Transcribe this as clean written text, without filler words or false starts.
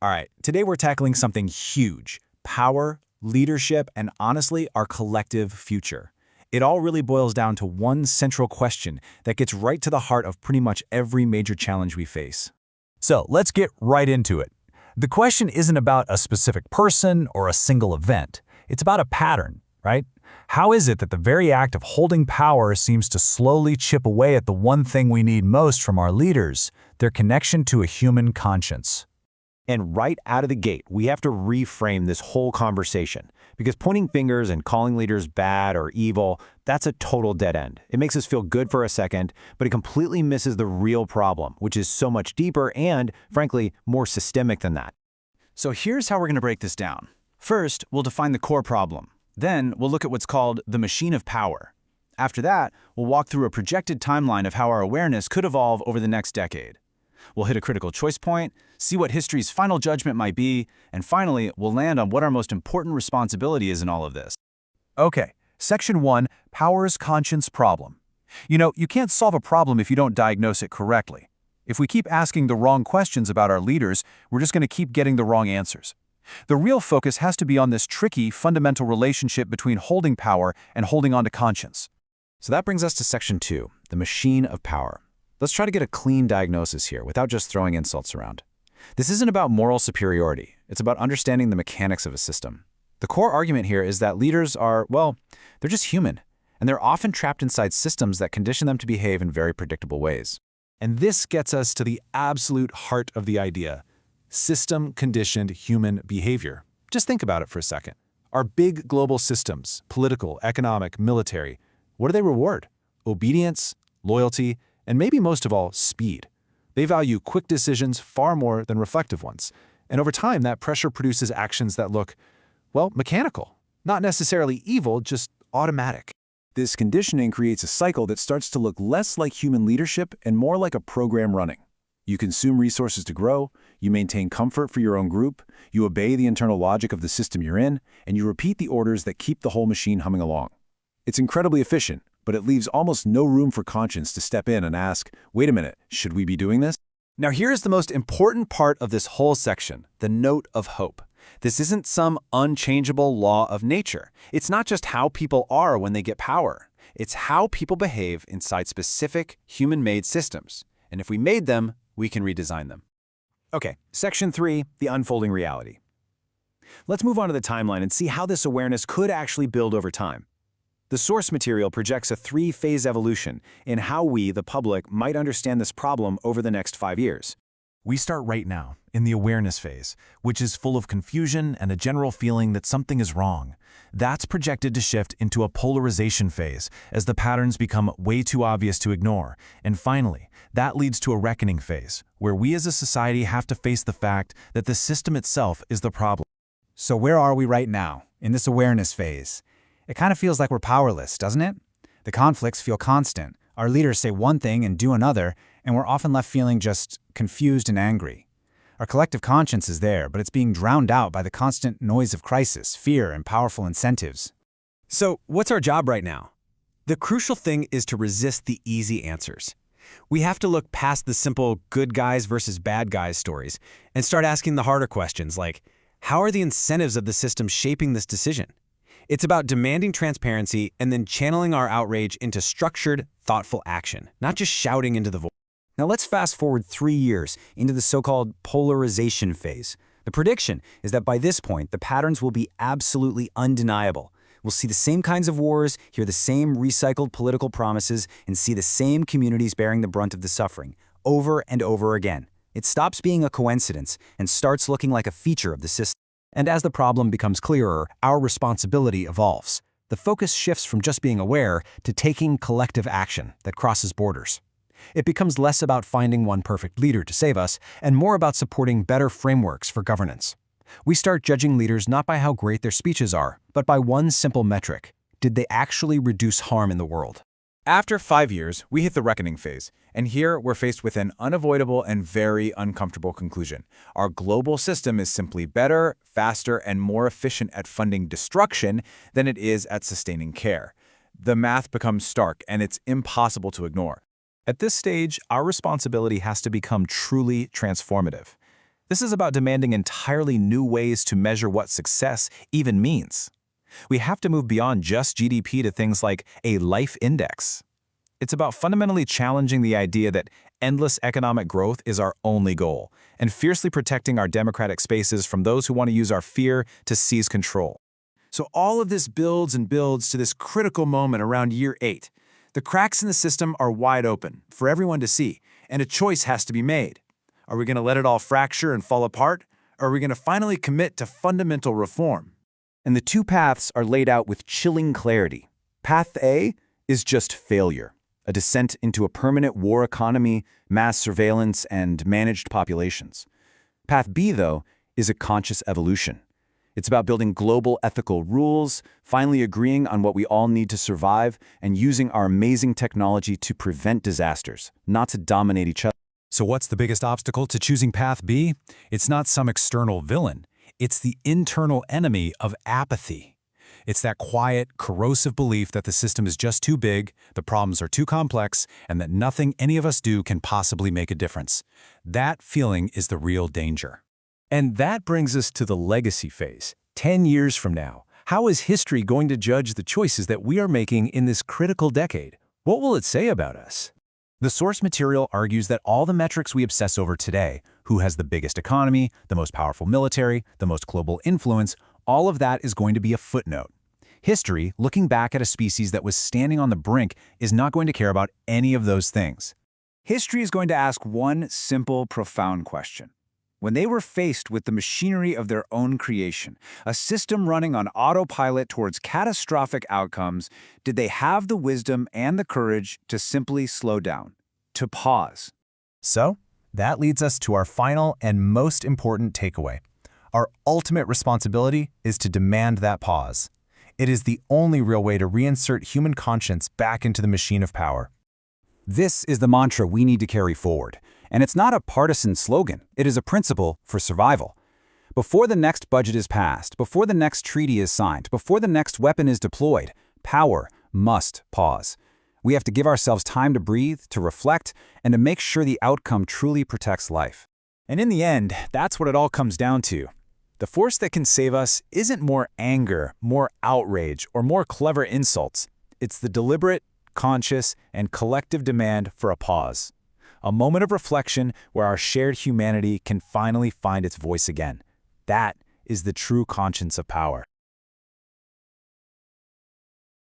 All right, today we're tackling something huge: power, leadership, and honestly, our collective future. It all really boils down to one central question that gets right to the heart of pretty much every major challenge we face. So let's get right into it. The question isn't about a specific person or a single event. It's about a pattern, right? How is it that the very act of holding power seems to slowly chip away at the one thing we need most from our leaders, their connection to a human conscience? And right out of the gate, we have to reframe this whole conversation, because pointing fingers and calling leaders bad or evil, that's a total dead end. It makes us feel good for a second, but it completely misses the real problem, which is so much deeper and, frankly, more systemic than that. So here's how we're going to break this down. First, we'll define the core problem. Then, we'll look at what's called the machine of power. After that, we'll walk through a projected timeline of how our awareness could evolve over the next decade. We'll hit a critical choice point, see what history's final judgment might be, and finally, we'll land on what our most important responsibility is in all of this. Okay, Section 1, Power's Conscience Problem. You can't solve a problem if you don't diagnose it correctly. If we keep asking the wrong questions about our leaders, we're just going to keep getting the wrong answers. The real focus has to be on this tricky, fundamental relationship between holding power and holding on to conscience. So that brings us to Section 2, the machine of power. Let's try to get a clean diagnosis here without just throwing insults around. This isn't about moral superiority. It's about understanding the mechanics of a system. The core argument here is that leaders are, well, they're just human, and they're often trapped inside systems that condition them to behave in very predictable ways. And this gets us to the absolute heart of the idea: system-conditioned human behavior. Just think about it for a second. Our big global systems, political, economic, military, what do they reward? Obedience, loyalty, and maybe most of all, speed. They value quick decisions far more than reflective ones. And over time, that pressure produces actions that look, well, mechanical. Not necessarily evil, just automatic. This conditioning creates a cycle that starts to look less like human leadership and more like a program running. You consume resources to grow, you maintain comfort for your own group, you obey the internal logic of the system you're in, and you repeat the orders that keep the whole machine humming along. It's incredibly efficient, but it leaves almost no room for conscience to step in and ask, wait a minute, should we be doing this? Now here's the most important part of this whole section, the note of hope. This isn't some unchangeable law of nature. It's not just how people are when they get power. It's how people behave inside specific human-made systems. And if we made them, we can redesign them. Okay, Section 3, the unfolding reality. Let's move on to the timeline and see how this awareness could actually build over time. The source material projects a three-phase evolution in how we, the public, might understand this problem over the next 5 years. We start right now, in the awareness phase, which is full of confusion and a general feeling that something is wrong. That's projected to shift into a polarization phase as the patterns become way too obvious to ignore. And finally, that leads to a reckoning phase, where we as a society have to face the fact that the system itself is the problem. So where are we right now, in this awareness phase? It kind of feels like we're powerless, doesn't it? The conflicts feel constant. Our leaders say one thing and do another, and we're often left feeling just confused and angry. Our collective conscience is there, but it's being drowned out by the constant noise of crisis, fear, and powerful incentives. So, what's our job right now? The crucial thing is to resist the easy answers. We have to look past the simple good guys versus bad guys stories and start asking the harder questions like, how are the incentives of the system shaping this decision? It's about demanding transparency and then channeling our outrage into structured, thoughtful action, not just shouting into the void. Now let's fast forward 3 years into the so-called polarization phase. The prediction is that by this point, the patterns will be absolutely undeniable. We'll see the same kinds of wars, hear the same recycled political promises, and see the same communities bearing the brunt of the suffering, over and over again. It stops being a coincidence and starts looking like a feature of the system. And as the problem becomes clearer, our responsibility evolves. The focus shifts from just being aware to taking collective action that crosses borders. It becomes less about finding one perfect leader to save us and more about supporting better frameworks for governance. We start judging leaders not by how great their speeches are, but by one simple metric: did they actually reduce harm in the world? After 5 years, we hit the reckoning phase, and here we're faced with an unavoidable and very uncomfortable conclusion. Our global system is simply better, faster, and more efficient at funding destruction than it is at sustaining care. The math becomes stark, and it's impossible to ignore. At this stage, our responsibility has to become truly transformative. This is about demanding entirely new ways to measure what success even means. We have to move beyond just GDP to things like a life index. It's about fundamentally challenging the idea that endless economic growth is our only goal, and fiercely protecting our democratic spaces from those who want to use our fear to seize control. So all of this builds and builds to this critical moment around year 8. The cracks in the system are wide open for everyone to see, and a choice has to be made. Are we going to let it all fracture and fall apart, or are we going to finally commit to fundamental reform? And the two paths are laid out with chilling clarity. Path A is just failure, a descent into a permanent war economy, mass surveillance, and managed populations. Path B, though, is a conscious evolution. It's about building global ethical rules, finally agreeing on what we all need to survive, and using our amazing technology to prevent disasters, not to dominate each other. So what's the biggest obstacle to choosing Path B? It's not some external villain. It's the internal enemy of apathy. It's that quiet, corrosive belief that the system is just too big, the problems are too complex, and that nothing any of us do can possibly make a difference. That feeling is the real danger. And that brings us to the legacy phase. 10 years from now, how is history going to judge the choices that we are making in this critical decade? What will it say about us? The source material argues that all the metrics we obsess over today, who has the biggest economy, the most powerful military, the most global influence, all of that is going to be a footnote. History, looking back at a species that was standing on the brink, is not going to care about any of those things. History is going to ask one simple, profound question. When they were faced with the machinery of their own creation, a system running on autopilot towards catastrophic outcomes, did they have the wisdom and the courage to simply slow down, to pause? So, that leads us to our final and most important takeaway. Our ultimate responsibility is to demand that pause. It is the only real way to reinsert human conscience back into the machine of power. This is the mantra we need to carry forward. And it's not a partisan slogan. It is a principle for survival. Before the next budget is passed, before the next treaty is signed, before the next weapon is deployed, power must pause. We have to give ourselves time to breathe, to reflect, and to make sure the outcome truly protects life. And in the end, that's what it all comes down to. The force that can save us isn't more anger, more outrage, or more clever insults. It's the deliberate, conscious, and collective demand for a pause. A moment of reflection where our shared humanity can finally find its voice again. That is the true conscience of power.